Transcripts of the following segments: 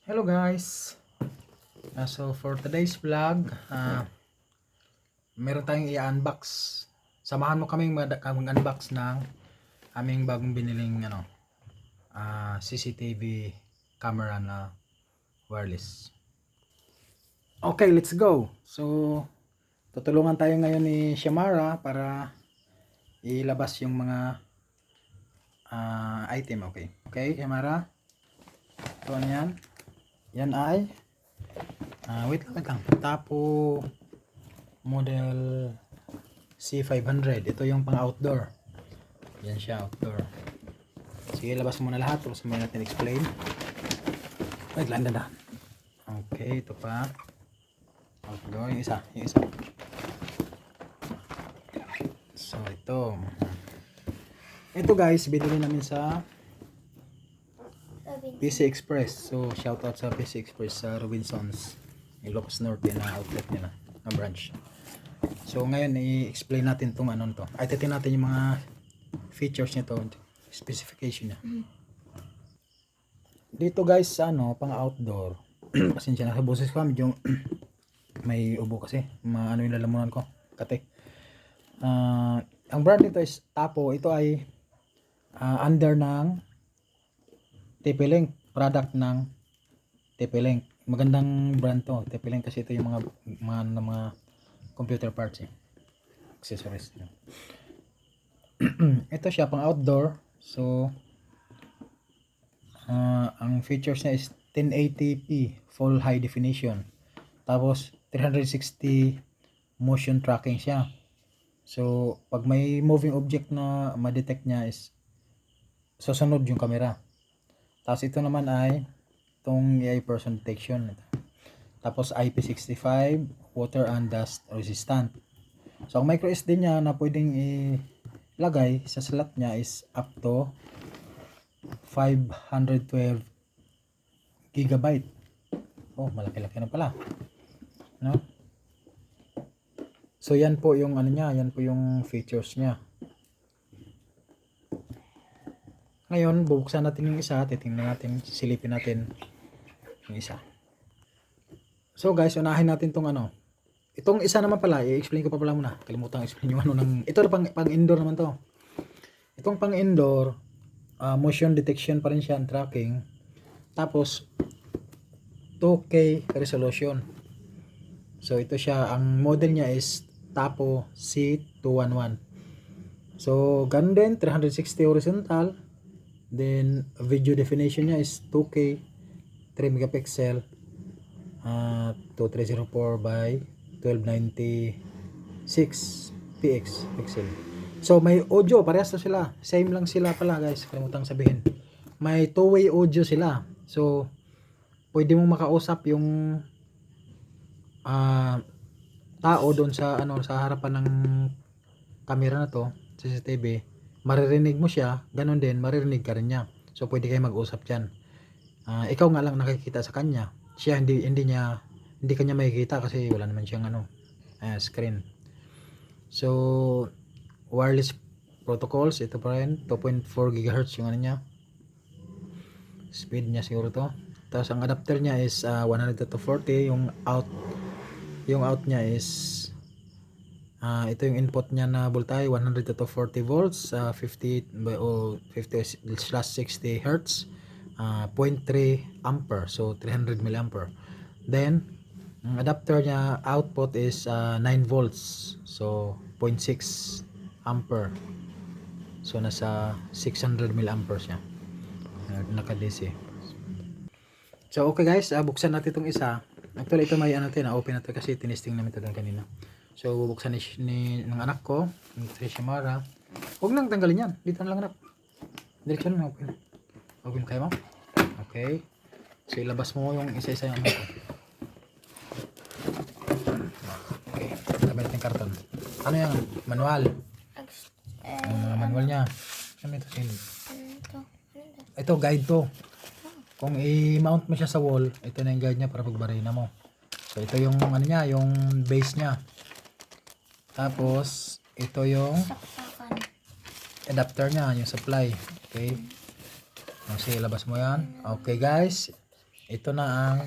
Hello guys. So for today's vlog, meron tayong i-unbox. Samahan mo kaming mag-unbox ng aming bagong biniling CCTV camera na wireless. Okay, let's go. So tutulungan tayo ngayon ni Shamara para ilabas yung mga item. Okay, Shamara. Ito yan. Yan ay wait lang. Tapo model C500. Ito yung pang outdoor. Yan siya, outdoor. Sige, labas muna lahat. Tapos may natin explain. Wait lang, dada. Okay, ito pa. Outdoor. Yung isa. So, ito. Ito guys, binili namin sa PC Express. So, shoutout sa PC Express sa Robinsons. Ilocos Norte na outlet nila, na branch. So, ngayon i-explain natin tong ano to. Ay, titingnan natin yung mga features nito, specification niya. Dito guys, pang outdoor. Pasensya na sa boses ko, medyo may ubo kasi. Ano yung lalamunan ko, kate. Ang brand nito is Tapo. Ito ay under ng TP-Link, product ng TP-Link. Magandang brand to, TP-Link, kasi ito yung mga computer parts, accessories. Ito siya pang outdoor. So ang features niya is 1080p full high definition. Tapos 360 motion tracking siya. So pag may moving object na ma-detect niya is susunod yung camera. Tapos ito naman ay itong AI person detection. Tapos IP65, water and dust resistant. So ang micro SD niya na pwedeng ilagay sa slot niya is up to 512 gigabyte. Oh, malaki-laki na pala. No? So yan po yung yan po yung features niya. Ngayon, bubuksan natin yung isa, titingnan natin, silipin natin yung isa. So guys, unahin natin tong itong isa naman pala, i-explain ko pa pala muna. Kalimutan i-explain yung ito pang indoor naman to. Itong pang indoor, motion detection pa rin siya, ang tracking. Tapos 2K resolution. So ito siya, ang model niya is Tapo C211. So ganun din, 360 horizontal. Then video definition niya is 2K 3 megapixel, 2304 by 1296 px pixel. So may audio, parehas na sila, same lang sila pala guys, kalimutang sabihin. May two-way audio sila. So pwede mo makausap yung tao doon sa sa harapan ng camera na to, CCTV. Maririnig mo siya, ganun din maririnig ka rin niya. So pwede kayo mag-usap diyan. Ikaw nga lang nakikita sa kanya. Siya hindi kanya makikita kasi wala naman siyang screen. So wireless protocols, ito pa rin 2.4 GHz yung niya. Speed niya siguro to. Tapos ang adapter niya is 100 to 40, yung out niya is ito yung input niya na voltage 100 to 40 volts, 50/60 Hz, 0.3 ampere, so 300 milliampere. Then ang adapter niya output is 9 volts, so 0.6 ampere, so nasa 600 milliampere siya, naka DC. So okay guys, buksan natin itong isa. Actually ito may open natin kasi tinesting namin ito kanina. So bubuksan ng anak ko, si Shamara. Huwag nang tanggalin yan, dito na lang anak. Direksyon na open. Open kayo mo? Okay. So ilabas mo yung isa-isa yung anak ko. Okay, tabi natin karton. Ano yan? Manual. Manual niya. Ano ito? Ito guide to. Kung i-mount mo siya sa wall, ito na yung guide niya para pagbarina mo. So ito yung niya, yung base niya. Tapos ito yung adapter niya, yung supply. Okay. Sige, labas mo yan. Okay guys. ito na ang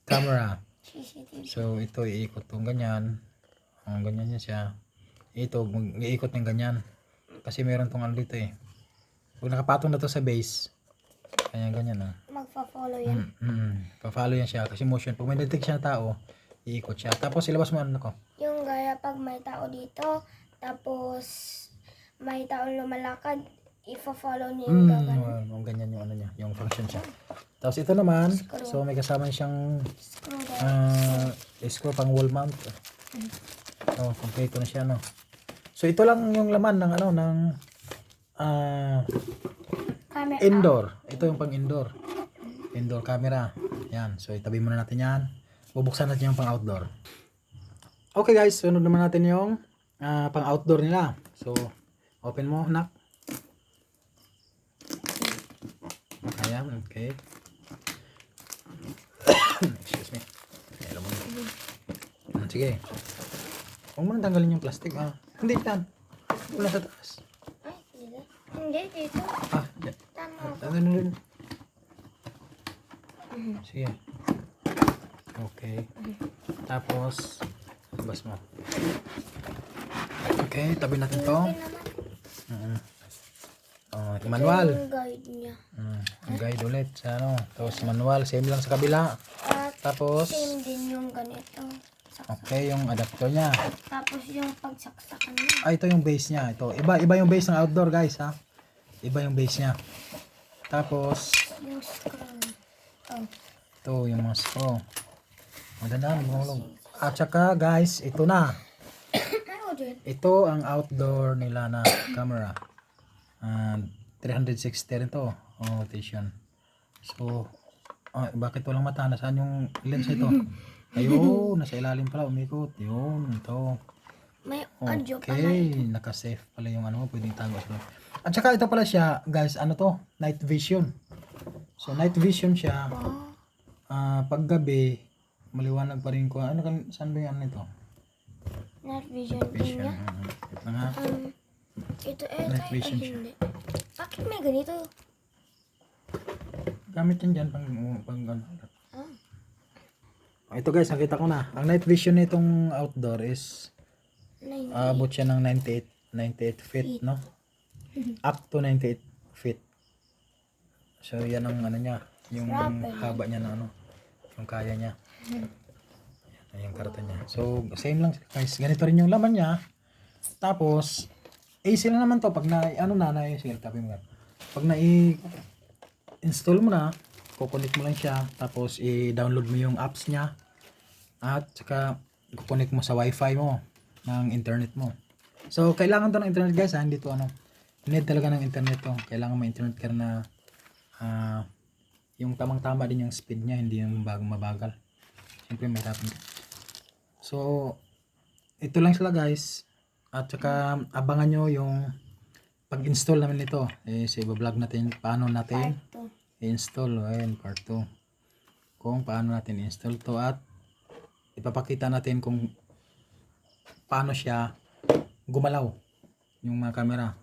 camera. CCTV. So ito iikot tong ganyan. Ganyan niya siya. Ito iikot ng ganyan. Kasi meron tong ano dito eh. Pag nakapatong na to sa base, kaya ganyan ah. Magpa-follow yan. Pa-follow yan siya kasi motion. Pag may detect siya na tao, iikot siya. Tapos ilabas mo ano ko. Yung gaya pag may tao dito, tapos may tao lumalakad, i-follow niya yung gagano. Ganyan yung ano niya, yung function siya. Tapos ito naman, so may kasama siyang Screw driver. screw pang wall mount. Oh, kompleto na siya no. So ito lang yung laman ng ano ng Camera. indoor. Ito yung pang indoor. Indoor camera. Yan. So itabi muna natin yan. Bubuksan natin yung pang outdoor. Okay guys, sunod naman natin yung pang outdoor nila. So open mo, nak. Ayan, okay. Excuse me. Alam mo na. Sige. Huwag mo nang tanggalin yung plastic. Hindi yan. Wala sa taas. Ay, dito. Hindi, dito. Yan. Tama. Ano rin? Sige. Okay. Tapos, labas mo. Okay, tabi natin to. Okay naman. Manual. Yung guide niya. Ang guide ulit sa ano. Tapos manual, same lang sa kabila. At Tapos, same din yung ganito. okay, yung adapter niya. Tapos yung pagsaksakan niya. Ito yung base niya. Ito, iba yung base ng outdoor, guys, ha. Iba yung base niya. Tapos, Yung screw. Oh. ito yung mga screw. Maganda, magulong. At saka, guys, ito na. Ano din? Ito ang outdoor nila na camera. 360 rin to. Rotation. So, bakit walang mata? Nasaan yung lens ito? Ayun, nasa ilalim pala, umikot. Yun, ito. May audio pala. Okay, naka-safe pala yung ano, pwedeng tago sa loob. At saka ito pala siya, guys, ano to? Night vision. So, night vision siya. Pag gabi, maliwanag pa rin ko. Ano kan, saan ba yung ano nito? Night vision din niya. Ito nga. Ito Night vision siya. hindi. Bakit may ganito? Gamit yan dyan pang ano. Ah, Ito guys, nakita ko na. Ang night vision nitong outdoor is abot siya ng 98 feet, no? Up to 98 feet. So, yan ang ano niya. Yung haba niya na ano. Yung kaya niya. Yan yung karata niya. So, same lang guys. Ganito rin yung laman niya. Tapos, easy lang naman to. Pag pag na-install mo na, kukunik mo lang siya. Tapos, i-download mo yung apps niya. At saka, kukunik mo sa wifi mo ng internet mo. So, kailangan to ng internet guys. Hindi to ano. Need talaga ng internet to. Kailangan may internet ka na yung tamang-tama din yung speed niya. Hindi yung mabagal. Siyempre, may rapid. So, ito lang sila guys. At saka, abangan nyo yung pag-install namin nito. Sa i-vlog natin paano natin i-install. Ayan, part 2. Kung paano natin i-install to at ipapakita natin kung paano siya gumalaw yung mga camera.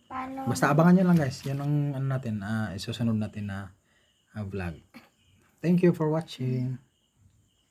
paano? Basta abangan nyo lang guys. Yan ang ano natin, isusunod natin na vlog. Thank you for watching.